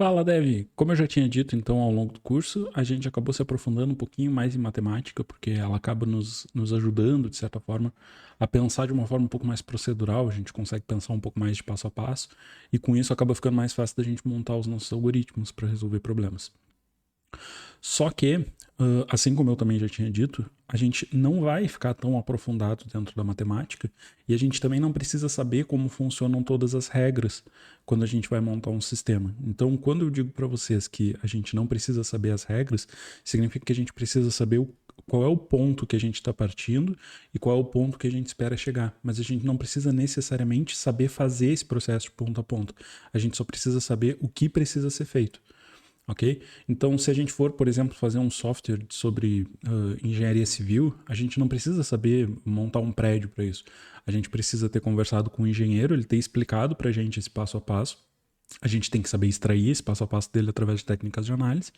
Fala, Dev. Como eu já tinha dito, então, ao longo do curso, a gente acabou se aprofundando um pouquinho mais em matemática, porque ela acaba nos ajudando, de certa forma, a pensar de uma forma um pouco mais procedural, a gente consegue pensar um pouco mais de passo a passo, e com isso acaba ficando mais fácil da gente montar os nossos algoritmos para resolver problemas. Só que, assim como eu também já tinha dito, a gente não vai ficar tão aprofundado dentro da matemática e a gente também não precisa saber como funcionam todas as regras quando a gente vai montar um sistema. Então, quando eu digo para vocês que a gente não precisa saber as regras, significa que a gente precisa saber qual é o ponto que a gente está partindo e qual é o ponto que a gente espera chegar. Mas a gente não precisa necessariamente saber fazer esse processo de ponto a ponto. A gente só precisa saber o que precisa ser feito. Ok? Então, se a gente for, por exemplo, fazer um software sobre engenharia civil, a gente não precisa saber montar um prédio para isso. A gente precisa ter conversado com o engenheiro, ele ter explicado para a gente esse passo a passo. A gente tem que saber extrair esse passo a passo dele através de técnicas de análise.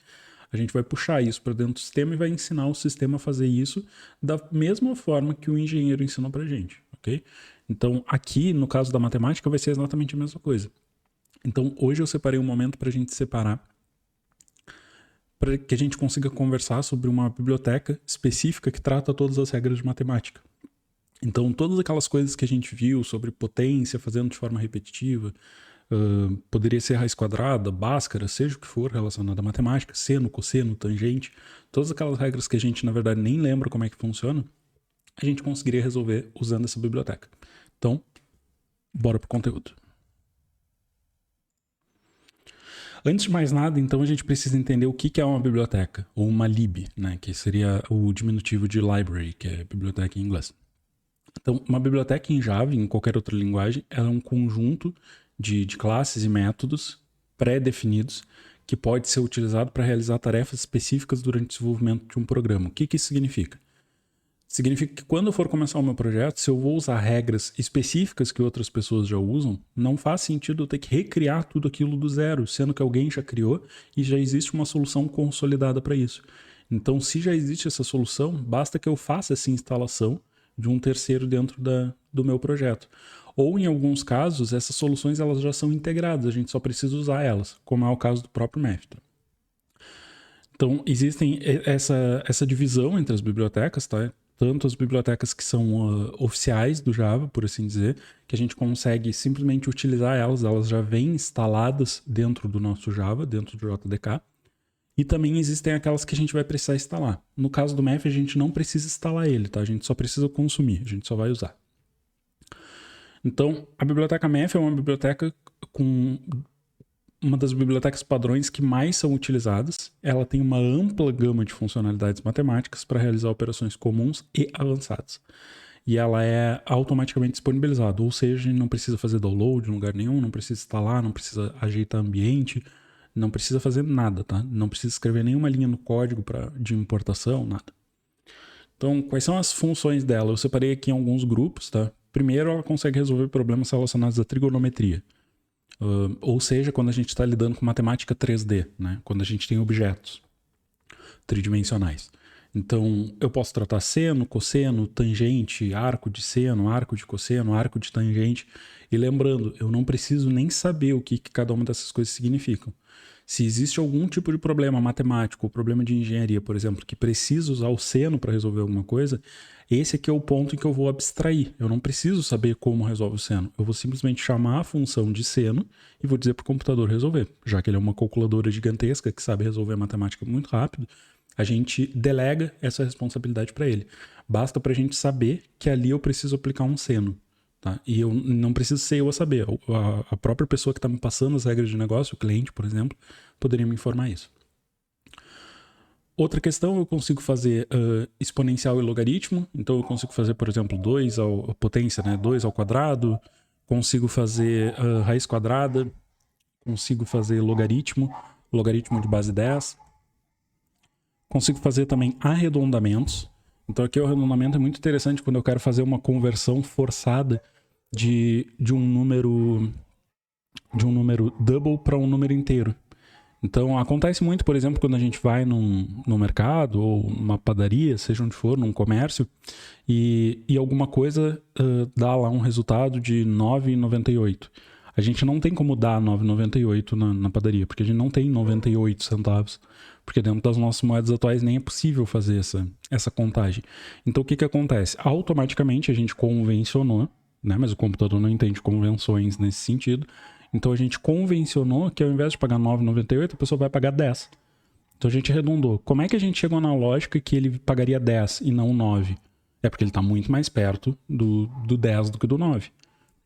A gente vai puxar isso para dentro do sistema e vai ensinar o sistema a fazer isso da mesma forma que o engenheiro ensinou para a gente, ok? Então, aqui, no caso da matemática, vai ser exatamente a mesma coisa. Então, hoje eu separei um momento para a gente separar para que a gente consiga conversar sobre uma biblioteca específica que trata todas as regras de matemática. Então, todas aquelas coisas que a gente viu sobre potência fazendo de forma repetitiva, poderia ser raiz quadrada, bhaskara, seja o que for relacionado à matemática, seno, cosseno, tangente, todas aquelas regras que a gente, na verdade, nem lembra como é que funciona, a gente conseguiria resolver usando essa biblioteca. Então, bora pro conteúdo. Antes de mais nada, então, a gente precisa entender o que é uma biblioteca, ou uma lib, né, que seria o diminutivo de library, que é biblioteca em inglês. Então, uma biblioteca em Java, em qualquer outra linguagem, ela é um conjunto de classes e métodos pré-definidos que pode ser utilizado para realizar tarefas específicas durante o desenvolvimento de um programa. O que isso significa? Significa que quando eu for começar o meu projeto, se eu vou usar regras específicas que outras pessoas já usam, não faz sentido eu ter que recriar tudo aquilo do zero, sendo que alguém já criou e já existe uma solução consolidada para isso. Então, se já existe essa solução, basta que eu faça essa instalação de um terceiro dentro do meu projeto. Ou, em alguns casos, essas soluções elas já são integradas, a gente só precisa usar elas, como é o caso do próprio Method. Então, existem essa divisão entre as bibliotecas, tá? Tanto as bibliotecas que são oficiais do Java, por assim dizer, que a gente consegue simplesmente utilizar elas já vêm instaladas dentro do nosso Java, dentro do JDK. E também existem aquelas que a gente vai precisar instalar. No caso do Math, a gente não precisa instalar ele, tá? A gente só precisa consumir, a gente só vai usar. Então, a biblioteca Math é uma biblioteca com uma das bibliotecas padrões que mais são utilizadas. Ela tem uma ampla gama de funcionalidades matemáticas para realizar operações comuns e avançadas. E ela é automaticamente disponibilizada, ou seja, a gente não precisa fazer download em lugar nenhum, não precisa instalar, não precisa ajeitar ambiente, não precisa fazer nada, tá? Não precisa escrever nenhuma linha no código de importação, nada. Então, quais são as funções dela? Eu separei aqui em alguns grupos, tá? Primeiro, ela consegue resolver problemas relacionados à trigonometria. Ou seja, quando a gente está lidando com matemática 3D, né? Quando a gente tem objetos tridimensionais. Então, eu posso tratar seno, cosseno, tangente, arco de seno, arco de cosseno, arco de tangente. E lembrando, eu não preciso nem saber o que cada uma dessas coisas significam. Se existe algum tipo de problema matemático ou problema de engenharia, por exemplo, que precisa usar o seno para resolver alguma coisa, esse aqui é o ponto em que eu vou abstrair. Eu não preciso saber como resolve o seno. Eu vou simplesmente chamar a função de seno e vou dizer para o computador resolver. Já que ele é uma calculadora gigantesca que sabe resolver a matemática muito rápido, a gente delega essa responsabilidade para ele. Basta para a gente saber que ali eu preciso aplicar um seno. Tá? E eu não preciso ser eu a saber. A própria pessoa que está me passando as regras de negócio, o cliente, por exemplo, poderia me informar isso. Outra questão, eu consigo fazer exponencial e logaritmo. Então, eu consigo fazer, por exemplo, 2 ao potência, né? 2 ao quadrado. Consigo fazer raiz quadrada. Consigo fazer logaritmo de base 10. Consigo fazer também arredondamentos. Então, aqui o arredondamento é muito interessante quando eu quero fazer uma conversão forçada de um número double para um número inteiro. Então, acontece muito, por exemplo, quando a gente vai no mercado ou numa padaria, seja onde for, num comércio, e alguma coisa dá lá um resultado de 9,98. A gente não tem como dar 9,98 na padaria, porque a gente não tem 98 centavos. Porque dentro das nossas moedas atuais nem é possível fazer essa contagem. Então o que acontece? Automaticamente a gente convencionou, né? Mas o computador não entende convenções nesse sentido. Então a gente convencionou que ao invés de pagar 9,98, a pessoa vai pagar 10. Então a gente arredondou. Como é que a gente chegou na lógica que ele pagaria 10 e não 9? É porque ele está muito mais perto do 10 do que do 9.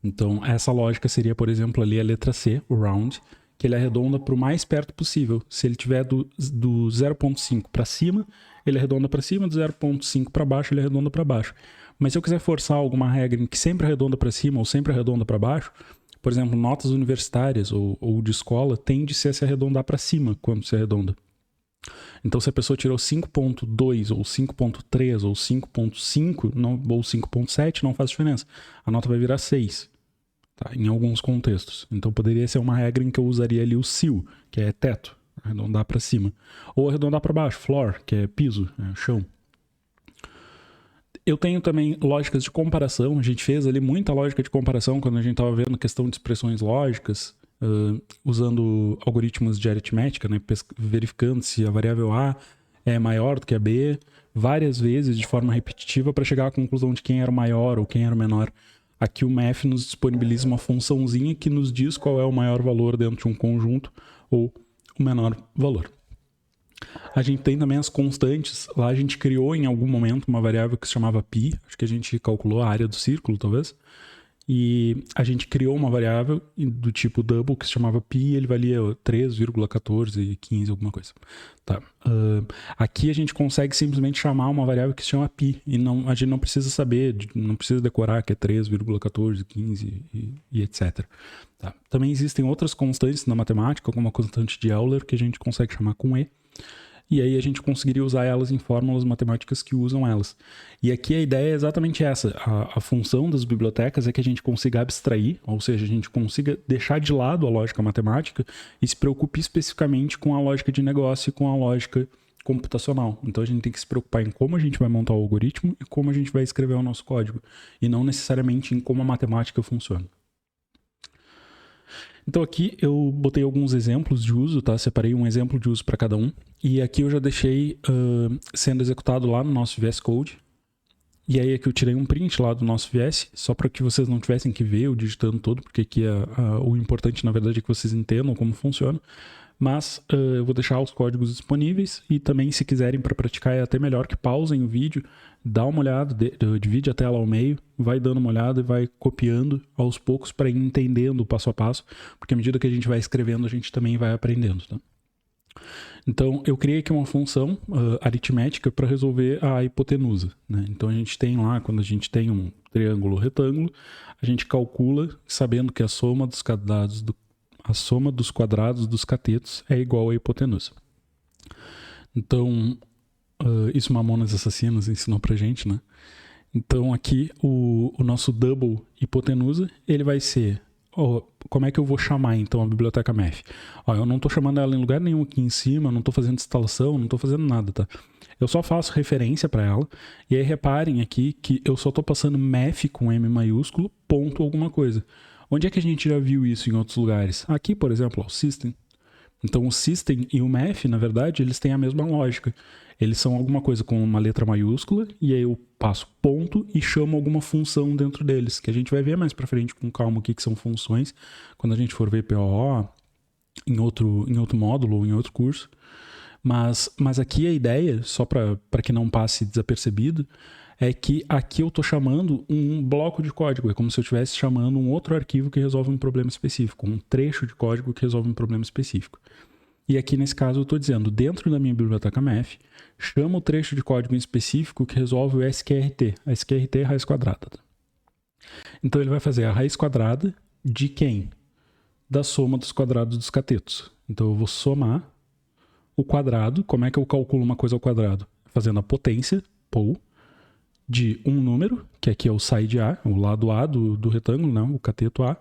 Então essa lógica seria, por exemplo, ali a letra C, o round, que ele arredonda para o mais perto possível. Se ele tiver do 0,5 para cima, ele arredonda para cima, do 0,5 para baixo, ele arredonda para baixo. Mas se eu quiser forçar alguma regra em que sempre arredonda para cima ou sempre arredonda para baixo, por exemplo, notas universitárias ou de escola tende-se a se arredondar para cima quando se arredonda. Então, se a pessoa tirou 5.2 ou 5.3 ou 5.5 ou 5.7, não faz diferença. A nota vai virar 6, tá? Em alguns contextos. Então, poderia ser uma regra em que eu usaria ali o CIL, que é teto, arredondar para cima. Ou arredondar para baixo, floor, que é piso, chão. Eu tenho também lógicas de comparação. A gente fez ali muita lógica de comparação quando a gente estava vendo questão de expressões lógicas, usando algoritmos de aritmética, né, verificando se a variável A é maior do que a B, várias vezes de forma repetitiva para chegar à conclusão de quem era o maior ou quem era o menor. Aqui o math nos disponibiliza uma funçãozinha que nos diz qual é o maior valor dentro de um conjunto ou o menor valor. A gente tem também as constantes. Lá a gente criou em algum momento uma variável que se chamava π. Acho que a gente calculou a área do círculo, talvez. E a gente criou uma variável do tipo double que se chamava π e ele valia 3,1415, alguma coisa. Tá. Aqui a gente consegue simplesmente chamar uma variável que se chama π e a gente não precisa saber, não precisa decorar que é 3,1415 e etc. Tá. Também existem outras constantes na matemática, como a constante de Euler, que a gente consegue chamar com e. E aí a gente conseguiria usar elas em fórmulas matemáticas que usam elas. E aqui a ideia é exatamente essa. A função das bibliotecas é que a gente consiga abstrair, ou seja, a gente consiga deixar de lado a lógica matemática e se preocupe especificamente com a lógica de negócio e com a lógica computacional. Então a gente tem que se preocupar em como a gente vai montar o algoritmo e como a gente vai escrever o nosso código, e não necessariamente em como a matemática funciona. Então aqui eu botei alguns exemplos de uso, tá? Separei um exemplo de uso para cada um. E aqui eu já deixei sendo executado lá no nosso VS Code. E aí aqui eu tirei um print lá do nosso VS, só para que vocês não tivessem que ver eu digitando todo, porque aqui o importante na verdade é que vocês entendam como funciona. Mas eu vou deixar os códigos disponíveis e também, se quiserem para praticar, é até melhor que pausem o vídeo, dá uma olhada, divide a tela ao meio, vai dando uma olhada e vai copiando aos poucos para ir entendendo o passo a passo, porque à medida que a gente vai escrevendo, a gente também vai aprendendo, tá? Então, eu criei aqui uma função aritmética para resolver a hipotenusa, né? Então, a gente tem lá, quando a gente tem um triângulo ou retângulo, a gente calcula, sabendo que a soma dos quadrados dos catetos é igual à hipotenusa. Então, isso Mamonas Assassinas ensinou pra gente, né? Então aqui o nosso double hipotenusa, ele vai ser... como é que eu vou chamar então a biblioteca math? Eu não estou chamando ela em lugar nenhum aqui em cima, não estou fazendo instalação, não estou fazendo nada, tá? Eu só faço referência para ela. E aí reparem aqui que eu só estou passando math com M maiúsculo, ponto alguma coisa. Onde é que a gente já viu isso em outros lugares? Aqui, por exemplo, o system. Então o system e o math, na verdade, eles têm a mesma lógica. Eles são alguma coisa com uma letra maiúscula, e aí eu passo ponto e chamo alguma função dentro deles, que a gente vai ver mais pra frente com calma o que são funções, quando a gente for ver POO em outro módulo ou em outro curso. Mas aqui a ideia, só para que não passe desapercebido, é que aqui eu estou chamando um bloco de código. É como se eu estivesse chamando um outro arquivo que resolve um problema específico, um trecho de código que resolve um problema específico. E aqui nesse caso eu estou dizendo, dentro da minha biblioteca math, chama o trecho de código em específico que resolve o SQRT. A SQRT é a raiz quadrada. Então ele vai fazer a raiz quadrada de quem? Da soma dos quadrados dos catetos. Então eu vou somar o quadrado. Como é que eu calculo uma coisa ao quadrado? Fazendo a potência, pou, de um número, que aqui é o side A, o lado A do retângulo, né? O cateto A,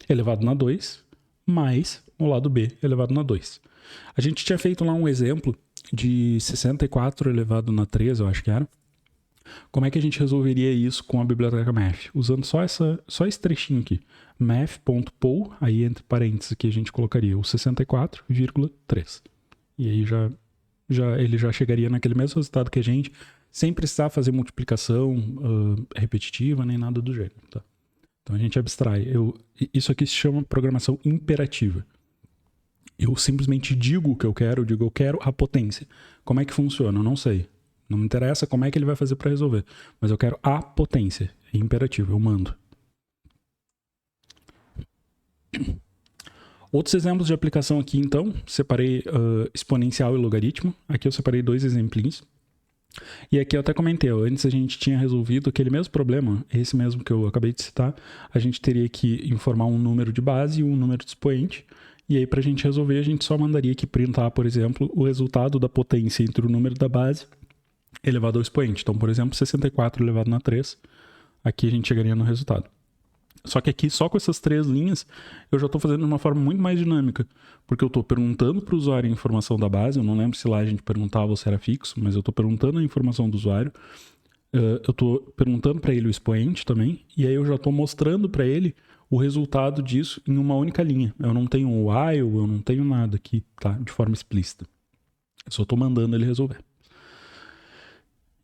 elevado na 2, mais o lado B elevado na 2. A gente tinha feito lá um exemplo de 64 elevado na 3, eu acho que era, Como é que a gente resolveria isso com a biblioteca math? Usando só esse trechinho aqui. math.poll, aí entre parênteses aqui a gente colocaria o 64,3. E aí ele já chegaria naquele mesmo resultado que a gente, sem precisar fazer multiplicação repetitiva nem nada do gênero. Tá? Então a gente abstrai. Isso aqui se chama programação imperativa. Eu simplesmente digo o que eu quero, eu quero a potência. Como é que funciona? Eu não sei. Não me interessa como é que ele vai fazer para resolver. Mas eu quero a potência. É imperativo, eu mando. Outros exemplos de aplicação aqui, então. Separei exponencial e logaritmo. Aqui eu separei 2 exemplinhos. E aqui eu até comentei, antes a gente tinha resolvido aquele mesmo problema, esse mesmo que eu acabei de citar. A gente teria que informar um número de base e um número de expoente. E aí, para a gente resolver, a gente só mandaria aqui printar, por exemplo, o resultado da potência entre o número da base elevado ao expoente. Então, por exemplo, 64 elevado na 3, aqui a gente chegaria no resultado. Só que aqui, só com essas 3 linhas, eu já estou fazendo de uma forma muito mais dinâmica, porque eu estou perguntando para o usuário a informação da base, eu não lembro se lá a gente perguntava ou se era fixo, mas eu estou perguntando a informação do usuário, eu estou perguntando para ele o expoente também, e aí eu já estou mostrando para ele o resultado disso em uma única linha. Eu não tenho um while, eu não tenho nada aqui, tá? De forma explícita. Eu só estou mandando ele resolver.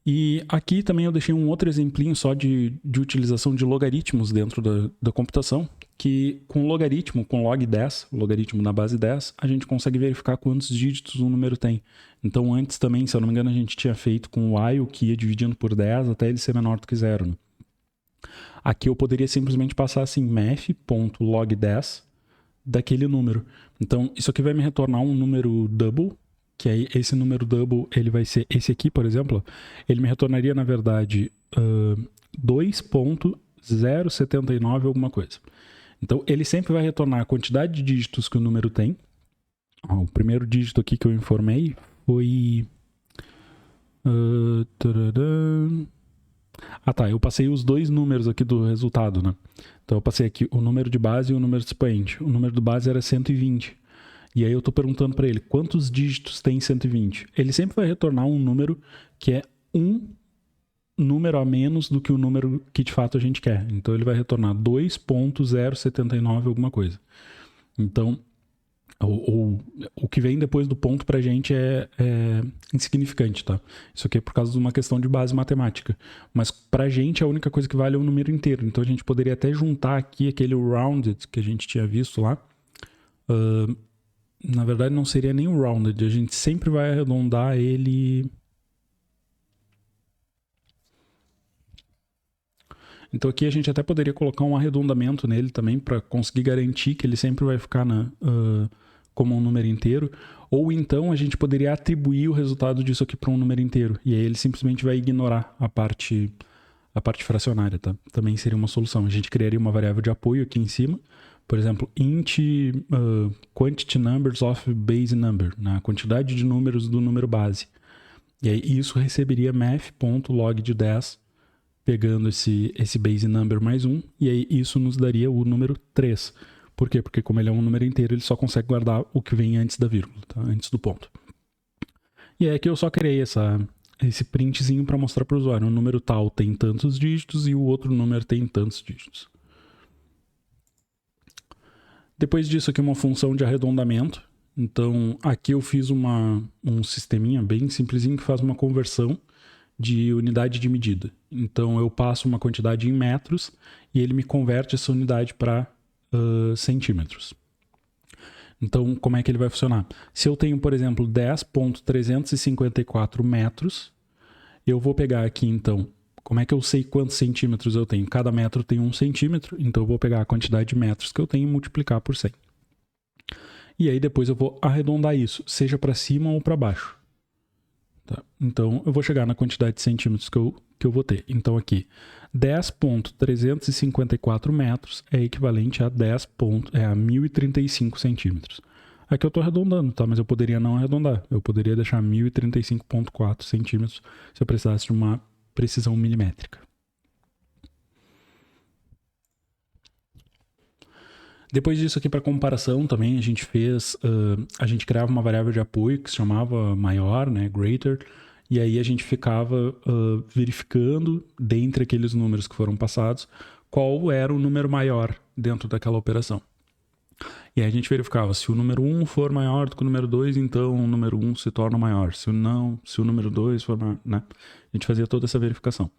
E aqui também eu deixei um outro exemplinho só de utilização de logaritmos dentro da computação, que com logaritmo, com log 10, o logaritmo na base 10, a gente consegue verificar quantos dígitos um número tem. Então antes também, se eu não me engano, a gente tinha feito com o while, que ia dividindo por 10 até ele ser menor do que 0. Né? Aqui eu poderia simplesmente passar assim, math.log10 daquele número. Então isso aqui vai me retornar um número double, que aí esse número double, ele vai ser esse aqui, por exemplo, ele me retornaria, na verdade, 2.079 alguma coisa. Então, ele sempre vai retornar a quantidade de dígitos que o número tem. O primeiro dígito aqui que eu informei foi... eu passei os 2 números aqui do resultado, né? Então, eu passei aqui o número de base e o número de expoente. O número de base era 120. E aí eu estou perguntando para ele, quantos dígitos tem 120? Ele sempre vai retornar um número que é um número a menos do que o número que de fato a gente quer. Então ele vai retornar 2.079 alguma coisa. Então, o que vem depois do ponto pra gente é insignificante, tá? Isso aqui é por causa de uma questão de base matemática. Mas pra gente a única coisa que vale é o número inteiro. Então a gente poderia até juntar aqui aquele rounded que a gente tinha visto lá. Na verdade não seria nem o rounded, a gente sempre vai arredondar ele. Então aqui a gente até poderia colocar um arredondamento nele também para conseguir garantir que ele sempre vai ficar como um número inteiro. Ou então a gente poderia atribuir o resultado disso aqui para um número inteiro. E aí ele simplesmente vai ignorar a parte fracionária, tá? Também seria uma solução. A gente criaria uma variável de apoio aqui em cima. Por exemplo, int quantity numbers of base number, né? A quantidade de números do número base. E aí isso receberia math.log de 10, pegando esse base number mais 1, e aí isso nos daria o número 3. Por quê? Porque como ele é um número inteiro, ele só consegue guardar o que vem antes da vírgula, tá? Antes do ponto. E aí aqui eu só criei esse printzinho para mostrar para o usuário. Um número tal tem tantos dígitos e o outro número tem tantos dígitos. Depois disso aqui uma função de arredondamento. Então aqui eu fiz um sisteminha bem simplesinho que faz uma conversão de unidade de medida. Então eu passo uma quantidade em metros e ele me converte essa unidade para centímetros. Então como é que ele vai funcionar? Se eu tenho, por exemplo, 10.354 metros, eu vou pegar aqui então, como é que eu sei quantos centímetros eu tenho? Cada metro tem 1 centímetro, então eu vou pegar a quantidade de metros que eu tenho e multiplicar por 100. E aí depois eu vou arredondar isso, seja para cima ou para baixo. Tá? Então eu vou chegar na quantidade de centímetros que eu vou ter. Então aqui, 10.354 metros é equivalente a 1.035 centímetros. Aqui eu estou arredondando, tá? Mas eu poderia não arredondar. Eu poderia deixar 1.035,4 centímetros se eu precisasse de uma precisão milimétrica. Depois disso aqui para comparação também a gente criava uma variável de apoio que se chamava maior, né, greater, E aí a gente ficava verificando, dentre aqueles números que foram passados, qual era o número maior dentro daquela operação. E aí a gente verificava, se o número 1 for maior do que o número 2, então o número 1 se torna maior. Se o número 2 for maior, né? A gente fazia toda essa verificação.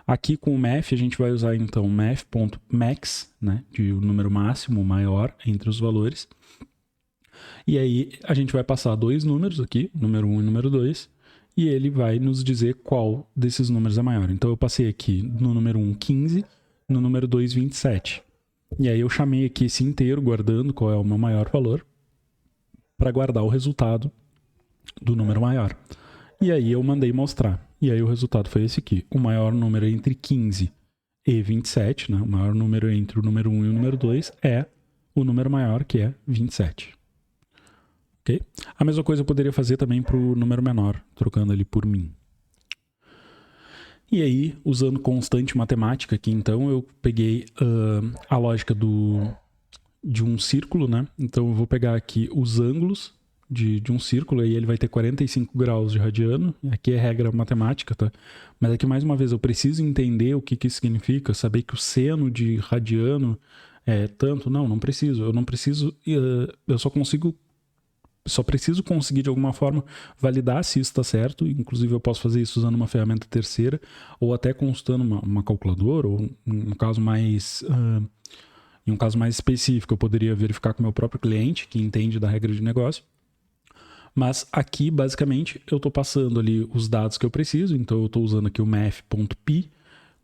Aqui com o math, a gente vai usar então math.max, né? De o número máximo maior entre os valores. E aí a gente vai passar dois números aqui, número 1 e número 2, e ele vai nos dizer qual desses números é maior. Então eu passei aqui no número 1, 15, no número 2, 27. E aí eu chamei aqui esse inteiro, guardando qual é o meu maior valor, para guardar o resultado do número maior. E aí eu mandei mostrar. E aí o resultado foi esse aqui. O maior número entre 15 e 27, né? O maior número entre o número 1 e o número 2 é o número maior, que é 27. Ok? A mesma coisa eu poderia fazer também para o número menor, trocando ali por min. E aí, usando constante matemática aqui, então, eu peguei a lógica de um círculo, né? Então, eu vou pegar aqui os ângulos de um círculo, aí ele vai ter 45 graus de radiano. Aqui é regra matemática, tá? Mas aqui, mais uma vez, eu preciso entender o que isso significa, saber que o seno de radiano é tanto. Não preciso. Eu não preciso... eu só preciso conseguir de alguma forma validar se isso está certo. Inclusive eu posso fazer isso usando uma ferramenta terceira ou até consultando uma calculadora, ou em um caso mais específico eu poderia verificar com o meu próprio cliente que entende da regra de negócio. Mas aqui basicamente eu estou passando ali os dados que eu preciso. Então eu estou usando aqui o math.pi.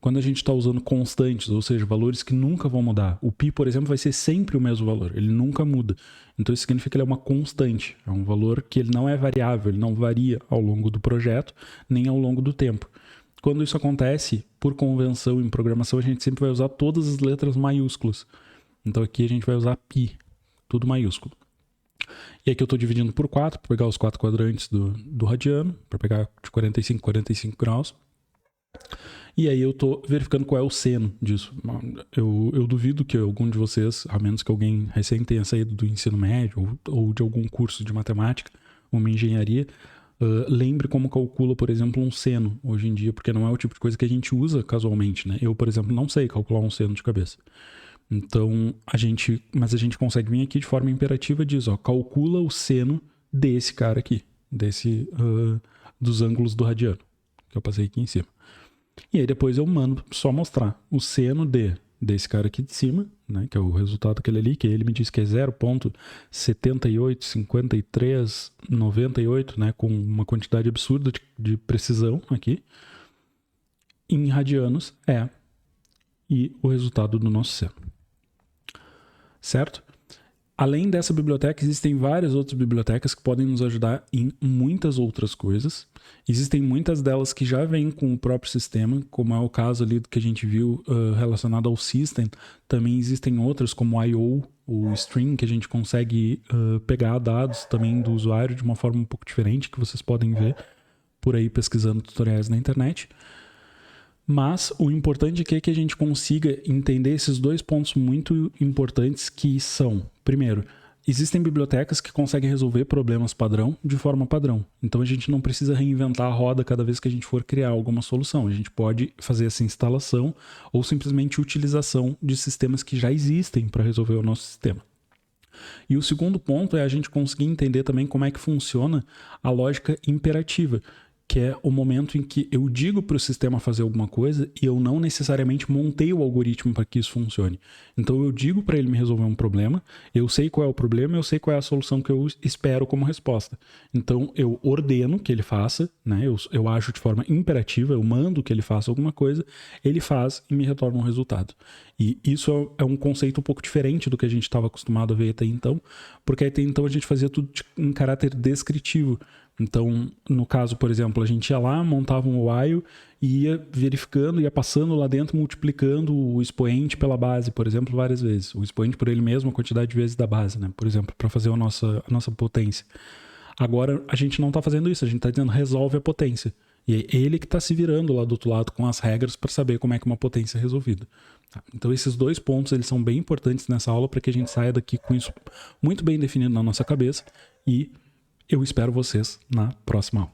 Quando a gente está usando constantes, ou seja, valores que nunca vão mudar. O π, por exemplo, vai ser sempre o mesmo valor, ele nunca muda. Então isso significa que ele é uma constante, é um valor que ele não é variável, ele não varia ao longo do projeto, nem ao longo do tempo. Quando isso acontece, por convenção em programação, a gente sempre vai usar todas as letras maiúsculas. Então aqui a gente vai usar π, tudo maiúsculo. E aqui eu estou dividindo por 4, para pegar os 4 quadrantes do radiano, para pegar de 45 graus. E aí eu tô verificando qual é o seno disso. Eu duvido que algum de vocês, a menos que alguém recém tenha saído do ensino médio ou de algum curso de matemática, uma engenharia, lembre como calcula, por exemplo, um seno hoje em dia, porque não é o tipo de coisa que a gente usa casualmente, né? Eu, por exemplo, não sei calcular um seno de cabeça. Então, mas a gente consegue vir aqui de forma imperativa e diz, calcula o seno desse cara aqui, dos ângulos do radiano, que eu passei aqui em cima. E aí depois eu mando só mostrar o seno desse cara aqui de cima, né, que é o resultado daquele ali, que ele me diz que é 0,785398, né, com uma quantidade absurda de precisão aqui, em radianos e o resultado do nosso seno. Certo? Além dessa biblioteca, existem várias outras bibliotecas que podem nos ajudar em muitas outras coisas. Existem muitas delas que já vêm com o próprio sistema, como é o caso ali do que a gente viu relacionado ao System. Também existem outras como o I/O, o Stream, que a gente consegue pegar dados também do usuário de uma forma um pouco diferente, que vocês podem ver por aí pesquisando tutoriais na internet. Mas o importante aqui é que a gente consiga entender esses dois pontos muito importantes que são, primeiro, existem bibliotecas que conseguem resolver problemas padrão de forma padrão. Então a gente não precisa reinventar a roda cada vez que a gente for criar alguma solução. A gente pode fazer essa instalação ou simplesmente utilização de sistemas que já existem para resolver o nosso sistema. E o segundo ponto é a gente conseguir entender também como é que funciona a lógica imperativa, que é o momento em que eu digo para o sistema fazer alguma coisa e eu não necessariamente montei o algoritmo para que isso funcione. Então eu digo para ele me resolver um problema, eu sei qual é o problema, eu sei qual é a solução que eu espero como resposta. Então eu ordeno que ele faça, né? Eu ajo de forma imperativa, eu mando que ele faça alguma coisa, ele faz e me retorna um resultado. E isso é um conceito um pouco diferente do que a gente estava acostumado a ver até então, porque até então a gente fazia tudo em caráter descritivo. Então, no caso, por exemplo, a gente ia lá, montava um while e ia verificando, ia passando lá dentro, multiplicando o expoente pela base, por exemplo, várias vezes. O expoente por ele mesmo, a quantidade de vezes da base, né? Por exemplo, para fazer a nossa potência. Agora, a gente não está fazendo isso, a gente está dizendo resolve a potência. E é ele que está se virando lá do outro lado com as regras para saber como é que uma potência é resolvida. Então, esses dois pontos eles são bem importantes nessa aula para que a gente saia daqui com isso muito bem definido na nossa cabeça e eu espero vocês na próxima aula.